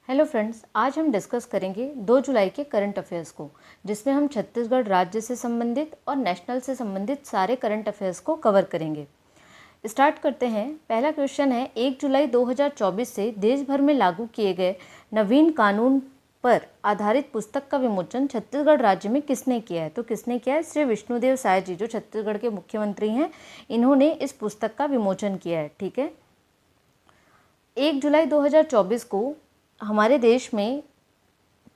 Hello friends, आज हम discuss करेंगे 2 जुलाई के करंट अफेयर्स को, जिसमें हम छत्तीसगढ़ राज्य से संबंधित और नेशनल से संबंधित सारे करंट अफेयर्स को कवर करेंगे। स्टार्ट करते हैं। पहला क्वेश्चन है, 1 जुलाई 2024 से देश भर में लागू किए गए नवीन कानून पर आधारित पुस्तक का विमोचन छत्तीसगढ़ राज्य में किसने किया है? तो किसने किया है? श्री विष्णुदेव साय जी, जो छत्तीसगढ़ के मुख्यमंत्री हैं, इन्होंने इस पुस्तक का विमोचन किया है। ठीक है। 1 जुलाई 2024 को हमारे देश में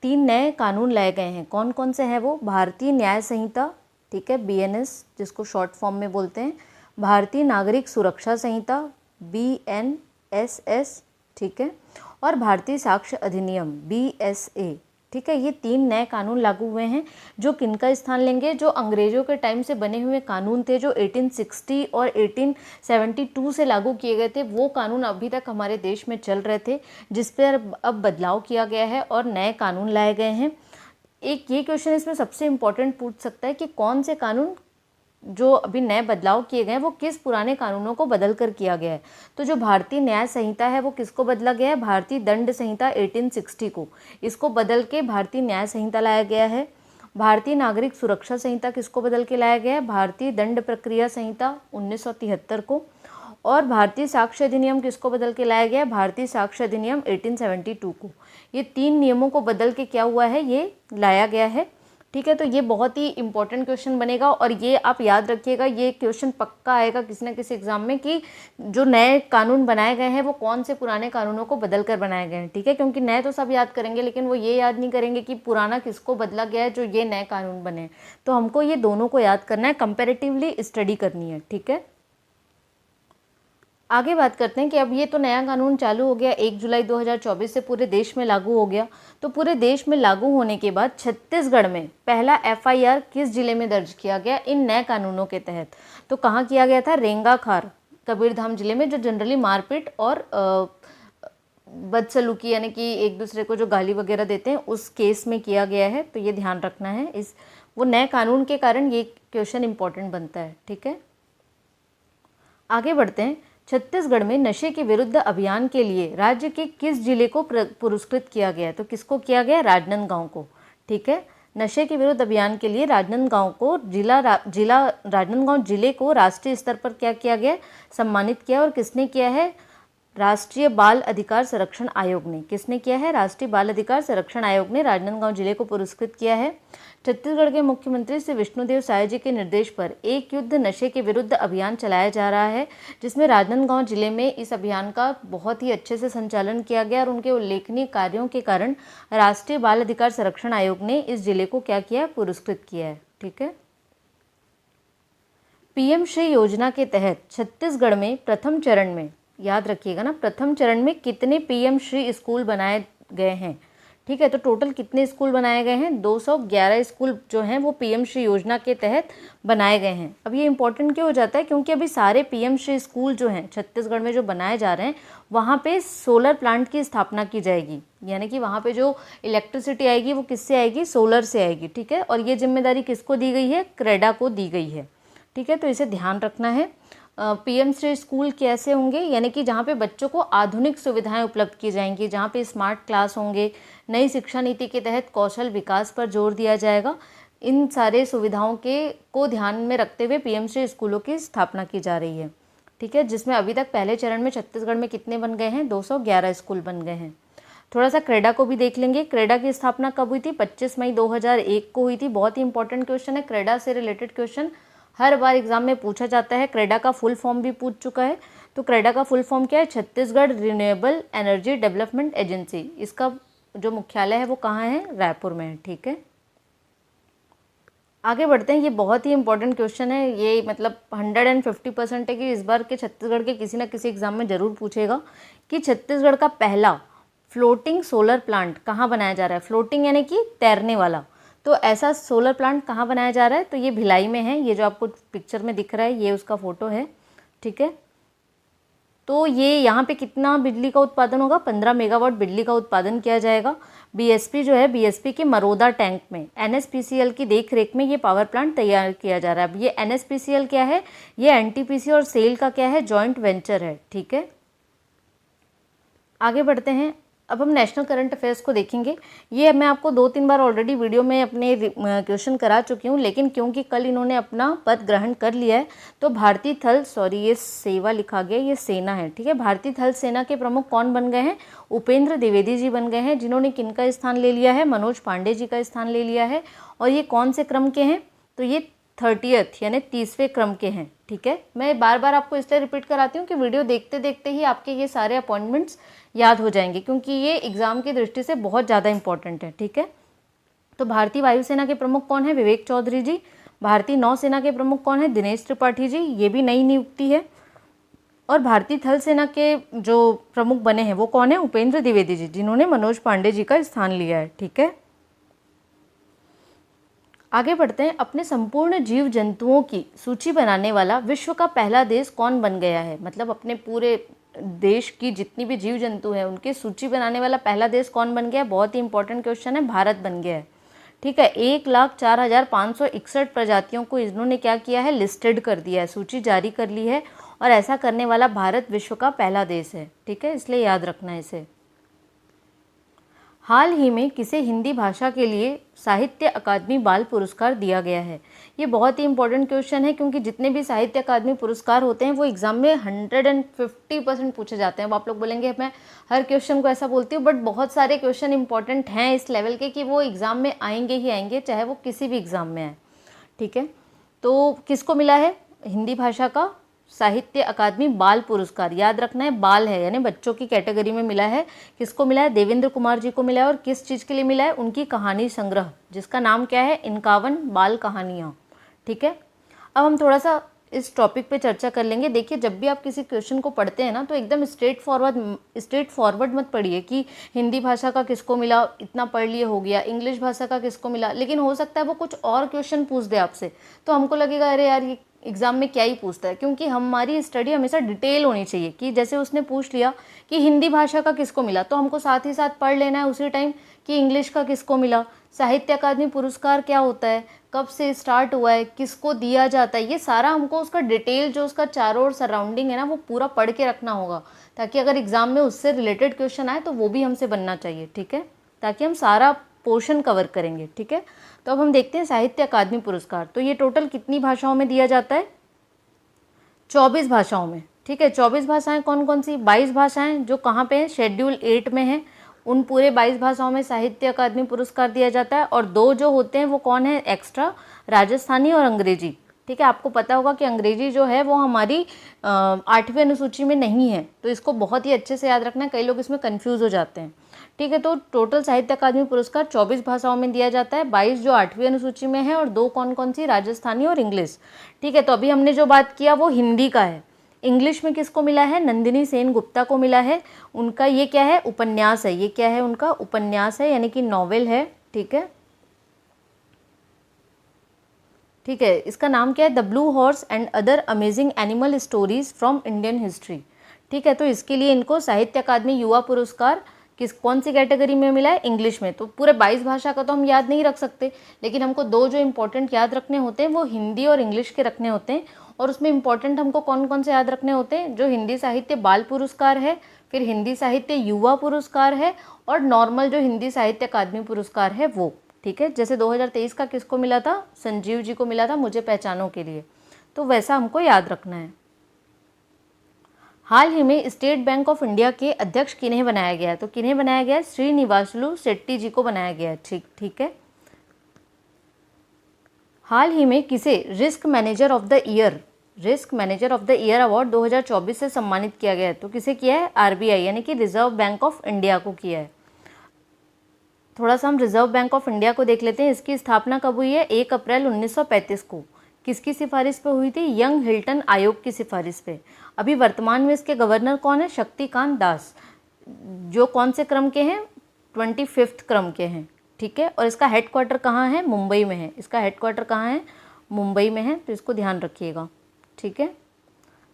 3 नए कानून लाए गए हैं। कौन कौन से हैं वो? भारतीय न्याय संहिता, ठीक है, BNS जिसको शॉर्ट फॉर्म में बोलते हैं, भारतीय नागरिक सुरक्षा संहिता BNSS, ठीक है, और भारतीय साक्ष्य अधिनियम BSA। ठीक है, ये 3 नए कानून लागू हुए हैं जो किनका स्थान लेंगे? जो अंग्रेजों के टाइम से बने हुए कानून थे, जो 1860 और 1872 से लागू किए गए थे, वो कानून अभी तक हमारे देश में चल रहे थे, जिस पर अब बदलाव किया गया है और नए कानून लाए गए हैं। एक ये क्वेश्चन इसमें सबसे इम्पोर्टेंट पूछ सकता है कि कौन से कानून जो अभी नए बदलाव किए गए हैं वो किस पुराने कानूनों को बदल कर किया गया है? तो जो भारतीय न्याय संहिता है वो किसको बदला गया है? भारतीय दंड संहिता 1860 को, इसको बदल के भारतीय न्याय संहिता लाया गया है। भारतीय नागरिक सुरक्षा संहिता किसको बदल के लाया गया है? भारतीय दंड प्रक्रिया संहिता 1973 को। और भारतीय साक्ष्य अधिनियम किसको बदल के लाया गया है? भारतीय साक्ष्य अधिनियम 1872 को। ये 3 नियमों को बदल के क्या हुआ है? ये लाया गया है। ठीक है, तो ये बहुत ही इंपॉर्टेंट क्वेश्चन बनेगा और ये आप याद रखिएगा, ये क्वेश्चन पक्का आएगा किसी न किसी एग्जाम में कि जो नए कानून बनाए गए हैं वो कौन से पुराने कानूनों को बदल कर बनाए गए हैं। ठीक है, क्योंकि नए तो सब याद करेंगे लेकिन वो ये याद नहीं करेंगे कि पुराना किसको बदला गया है जो ये नए कानून बने हैं। तो हमको ये दोनों को याद करना है, कंपेरेटिवली स्टडी करनी है। ठीक है, आगे बात करते हैं कि अब ये तो नया कानून चालू हो गया, 1 जुलाई 2024 से पूरे देश में लागू हो गया। तो पूरे देश में लागू होने के बाद छत्तीसगढ़ में पहला FIR किस जिले में दर्ज किया गया इन नए कानूनों के तहत? तो कहाँ किया गया था? रेंगाखार, कबीरधाम जिले में, जो जनरली मारपीट और बदसलूकी यानी कि एक दूसरे को जो गाली वगैरह देते हैं उस केस में किया गया है। तो ये ध्यान रखना है, इस वो नए कानून के कारण ये क्वेश्चन इंपॉर्टेंट बनता है। ठीक है, आगे बढ़ते हैं। छत्तीसगढ़ में नशे के विरुद्ध अभियान के लिए राज्य के किस जिले को पुरस्कृत किया गया? तो किसको किया गया? राजनांदगांव को। ठीक है, नशे के विरुद्ध अभियान के लिए राजनांदगांव को राजनांदगांव जिले को राष्ट्रीय स्तर पर क्या किया गया? सम्मानित किया। और किसने किया है? राष्ट्रीय बाल अधिकार संरक्षण आयोग ने। किसने किया है? राष्ट्रीय बाल अधिकार संरक्षण आयोग ने राजनांदगांव जिले को पुरस्कृत किया है। छत्तीसगढ़ के मुख्यमंत्री श्री विष्णुदेव साय जी के निर्देश पर एक युद्ध नशे के विरुद्ध अभियान चलाया जा रहा है, जिसमें राजनांदगांव जिले में इस अभियान का बहुत ही अच्छे से संचालन किया गया और उनके उल्लेखनीय कार्यों के कारण राष्ट्रीय बाल अधिकार संरक्षण आयोग ने इस जिले को क्या किया? पुरस्कृत किया है। ठीक है, PM श्री योजना के तहत छत्तीसगढ़ में प्रथम चरण में, याद रखिएगा ना, प्रथम चरण में कितने PM श्री स्कूल बनाए गए हैं? ठीक है, तो टोटल कितने स्कूल बनाए गए हैं? 211 स्कूल जो हैं वो PM श्री योजना के तहत बनाए गए हैं। अब ये इंपॉर्टेंट क्यों हो जाता है? क्योंकि अभी सारे PM श्री स्कूल जो हैं छत्तीसगढ़ में जो बनाए जा रहे हैं वहाँ पे सोलर प्लांट की स्थापना की जाएगी, यानी कि वहाँ पे जो इलेक्ट्रिसिटी आएगी वो किससे आएगी? सोलर से आएगी। ठीक है, और ये जिम्मेदारी किसको दी गई है? क्रेडा को दी गई है। ठीक है, तो इसे ध्यान रखना है। PM श्री स्कूल कैसे होंगे? यानी कि जहाँ पे बच्चों को आधुनिक सुविधाएं उपलब्ध की जाएंगी, जहाँ पे स्मार्ट क्लास होंगे, नई शिक्षा नीति के तहत कौशल विकास पर जोर दिया जाएगा। इन सारे सुविधाओं को ध्यान में रखते हुए PM श्री स्कूलों की स्थापना की जा रही है। ठीक है, जिसमें अभी तक पहले चरण में छत्तीसगढ़ में कितने बन गए हैं? 211 स्कूल बन गए हैं। थोड़ा सा क्रेडा को भी देख लेंगे। क्रेडा की स्थापना कब हुई थी? 25 मई 2001 को हुई थी। बहुत ही इंपॉर्टेंट क्वेश्चन है, क्रेडा से रिलेटेड क्वेश्चन हर बार एग्जाम में पूछा जाता है। क्रेडा का फुल फॉर्म भी पूछ चुका है। तो क्रेडा का फुल फॉर्म क्या है? Chhattisgarh renewable energy development agency. इसका जो मुख्यालय है वो कहाँ है? रायपुर में है। ठीक है, आगे बढ़ते हैं। ये बहुत ही इंपॉर्टेंट क्वेश्चन है, ये मतलब 150% है कि इस बार के छत्तीसगढ़ के किसी न किसी एग्जाम में जरूर पूछेगा कि छत्तीसगढ़ का पहला फ्लोटिंग सोलर प्लांट कहाँ बनाया जा रहा है? फ्लोटिंग यानी कि तैरने वाला। तो ऐसा सोलर प्लांट कहाँ बनाया जा रहा है? तो ये भिलाई में है। ये जो आपको पिक्चर में दिख रहा है ये उसका फोटो है। ठीक है, तो ये यहाँ पे कितना बिजली का उत्पादन होगा? 15 मेगावाट बिजली का उत्पादन किया जाएगा। BSP जो है, BSP के मरोदा टैंक में NSPCL की देख रेख में ये पावर प्लांट तैयार किया जा रहा है। अब ये NSPCL क्या है? ये NTPC और सेल का क्या है? जॉइंट वेंचर है। ठीक है, आगे बढ़ते हैं। अब हम नेशनल करंट अफेयर्स को देखेंगे। ये मैं आपको 2-3 बार ऑलरेडी वीडियो में अपने क्वेश्चन करा चुकी हूँ, लेकिन क्योंकि कल इन्होंने अपना पद ग्रहण कर लिया है तो भारतीय थल, सॉरी ये सेवा लिखा गया, ये सेना है, ठीक है। भारतीय थल सेना के प्रमुख कौन बन गए हैं? उपेंद्र द्विवेदी जी बन गए हैं, जिन्होंने किनका स्थान ले लिया है? मनोज पांडे जी का स्थान ले लिया है। और ये कौन से क्रम के हैं? तो ये 30th यानी 30वें क्रम के हैं, ठीक है। मैं बार बार आपको इसलिए रिपीट कराती हूँ कि वीडियो देखते देखते ही आपके ये सारे अपॉइंटमेंट्स याद हो जाएंगे, क्योंकि ये एग्जाम की दृष्टि से बहुत ज़्यादा इंपॉर्टेंट है, ठीक है। तो भारतीय वायुसेना के प्रमुख कौन है? विवेक चौधरी जी। भारतीय नौसेना के प्रमुख कौन है? दिनेश त्रिपाठी जी, ये भी नई नियुक्ति है। और भारतीय थल सेना के जो प्रमुख बने हैं वो कौन है? उपेंद्र द्विवेदी जी, जिन्होंने मनोज पांडे जी का स्थान लिया है, ठीक है। आगे बढ़ते हैं। अपने संपूर्ण जीव जंतुओं की सूची बनाने वाला विश्व का पहला देश कौन बन गया है? मतलब अपने पूरे देश की जितनी भी जीव जंतु है उनकी सूची बनाने वाला पहला देश कौन बन गया है? बहुत ही इंपॉर्टेंट क्वेश्चन है, भारत बन गया है, ठीक है। 1,04,561 प्रजातियों को इन्होंने क्या किया है? लिस्टेड कर दिया है, सूची जारी कर ली है। और ऐसा करने वाला भारत विश्व का पहला देश है, ठीक है, इसलिए याद रखना है इसे। हाल ही में किसे हिंदी भाषा के लिए साहित्य अकादमी बाल पुरस्कार दिया गया है? ये बहुत ही इंपॉर्टेंट क्वेश्चन है, क्योंकि जितने भी साहित्य अकादमी पुरस्कार होते हैं वो एग्जाम में 150% पूछे जाते हैं। अब आप लोग बोलेंगे मैं हर क्वेश्चन को ऐसा बोलती हूँ, बट बहुत सारे क्वेश्चन इंपॉर्टेंट हैं इस लेवल के कि वो एग्ज़ाम में आएंगे ही आएंगे, चाहे वो किसी भी एग्ज़ाम में आए, ठीक है। तो किसको मिला है हिंदी भाषा का साहित्य अकादमी बाल पुरस्कार? याद रखना है, बाल है यानी बच्चों की कैटेगरी में मिला है। किसको मिला है? देवेंद्र कुमार जी को मिला है। और किस चीज़ के लिए मिला है? उनकी कहानी संग्रह, जिसका नाम क्या है? 51 बाल कहानियाँ, ठीक है। अब हम थोड़ा सा इस टॉपिक पे चर्चा कर लेंगे। देखिए, जब भी आप किसी क्वेश्चन को पढ़ते हैं ना तो एकदम स्ट्रेट फॉरवर्ड मत पढ़िए कि हिंदी भाषा का किसको मिला, इतना पढ़ लिए हो गया, इंग्लिश भाषा का किसको मिला। लेकिन हो सकता है वो कुछ और क्वेश्चन पूछ दे आपसे, तो हमको लगेगा अरे यार ये एग्जाम में क्या ही पूछता है, क्योंकि हमारी स्टडी हमेशा डिटेल होनी चाहिए कि जैसे उसने पूछ लिया कि हिंदी भाषा का किसको मिला, तो हमको साथ ही साथ पढ़ लेना है उसी टाइम कि इंग्लिश का किसको मिला, साहित्य अकादमी पुरस्कार क्या होता है, कब से स्टार्ट हुआ है, किसको दिया जाता है। ये सारा हमको उसका डिटेल जो उसका चारों ओर सराउंडिंग है ना वो पूरा पढ़ के रखना होगा, ताकि अगर एग्जाम में उससे रिलेटेड क्वेश्चन आए तो वो भी हमसे बनना चाहिए, ठीक है, ताकि हम सारा पोर्शन कवर करेंगे, ठीक है। तो अब हम देखते हैं साहित्य अकादमी पुरस्कार। तो ये टोटल कितनी भाषाओं में दिया जाता है? 24 भाषाओं में, ठीक है। 24 भाषाएं कौन कौन सी? 22 भाषाएं जो कहाँ पे हैं? शेड्यूल 8 में है। उन पूरे 22 भाषाओं में साहित्य अकादमी पुरस्कार दिया जाता है। और 2 जो होते हैं वो कौन है एक्स्ट्रा? राजस्थानी और अंग्रेजी, ठीक है। आपको पता होगा कि अंग्रेजी जो है वो हमारी 8वीं अनुसूची में नहीं है, तो इसको बहुत ही अच्छे से याद रखना है, कई लोग इसमें कन्फ्यूज़ हो जाते हैं, ठीक है। तो टोटल साहित्य अकादमी पुरस्कार 24 भाषाओं में दिया जाता है, 22 जो 8वीं अनुसूची में है और 2 कौन कौन सी? राजस्थानी और इंग्लिश, ठीक है। तो अभी हमने जो बात किया वो हिंदी का है। इंग्लिश में किसको मिला है? नंदिनी सेन गुप्ता को मिला है। उनका ये क्या है? उपन्यास है। ये क्या है? उनका उपन्यास है, यानी कि नॉवेल है, ठीक है, ठीक है। इसका नाम क्या है? The blue horse and other amazing animal stories from Indian history, ठीक है। तो इसके लिए इनको साहित्य अकादमी युवा पुरस्कार कौन सी कैटेगरी में मिला है? इंग्लिश में। तो पूरे 22 भाषा का तो हम याद नहीं रख सकते, लेकिन हमको 2 जो इंपॉर्टेंट याद रखने होते हैं वो हिंदी और इंग्लिश के रखने होते हैं। और उसमें इंपॉर्टेंट हमको कौन कौन से याद रखने होते हैं? जो हिंदी साहित्य बाल पुरस्कार है, फिर हिंदी साहित्य युवा पुरस्कार है, और नॉर्मल जो हिंदी साहित्य अकादमी पुरस्कार है वो, ठीक है। जैसे 2023 का किसको मिला था? संजीव जी को मिला था, मुझे पहचानों के लिए। तो वैसा हमको याद रखना है। हाल ही में स्टेट बैंक ऑफ इंडिया के अध्यक्ष किन्हें बनाया गया है? तो किन्हें बनाया गया है? श्रीनिवासलू शेट्टी जी को बनाया गया है, ठीक है। हाल ही में किसे risk manager of the year award 2024 से सम्मानित किया गया है? तो किसे किया है? आरबीआई यानी कि रिजर्व बैंक ऑफ इंडिया को किया है। थोड़ा सा हम रिजर्व बैंक ऑफ इंडिया को देख लेते हैं। इसकी स्थापना कब हुई है? 1 अप्रैल 1935 को। किसकी सिफारिश पे हुई थी? यंग हिल्टन आयोग की सिफारिश पे। अभी वर्तमान में इसके गवर्नर कौन है? शक्तिकांत दास, जो कौन से क्रम के हैं? 25th क्रम के हैं, ठीक है। और इसका हेडक्वार्टर कहाँ है? मुंबई में है। इसका हेडक्वार्टर कहाँ है? मुंबई में है, तो इसको ध्यान रखिएगा, ठीक है।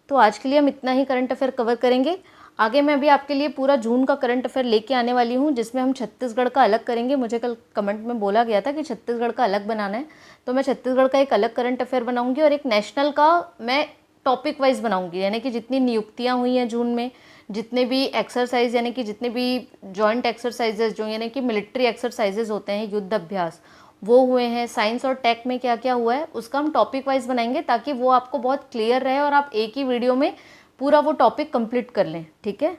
तो आज के लिए हम इतना ही करंट अफेयर कवर करेंगे। आगे मैं अभी आपके लिए पूरा जून का करंट अफेयर लेके आने वाली हूँ, जिसमें हम छत्तीसगढ़ का अलग करेंगे। मुझे कल कमेंट में बोला गया था कि छत्तीसगढ़ का अलग बनाना है, तो मैं छत्तीसगढ़ का एक अलग करंट अफेयर बनाऊंगी और एक नेशनल का मैं टॉपिक वाइज बनाऊंगी, यानी कि जितनी नियुक्तियाँ हुई हैं जून में, जितने भी एक्सरसाइज यानी कि जितने भी जॉइंट एक्सरसाइजेज जो यानी कि मिलिट्री एक्सरसाइजेज होते हैं, युद्ध अभ्यास, वो हुए हैं। साइंस और टेक में क्या क्या हुआ है उसका हम टॉपिक वाइज बनाएंगे, ताकि वो आपको बहुत क्लियर रहे और आप एक ही वीडियो में पूरा वो टॉपिक कंप्लीट कर लें। ठीक है,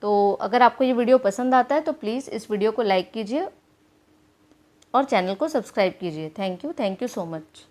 तो अगर आपको ये वीडियो पसंद आता है तो प्लीज़ इस वीडियो को लाइक कीजिए और चैनल को सब्सक्राइब कीजिए। Thank you so much.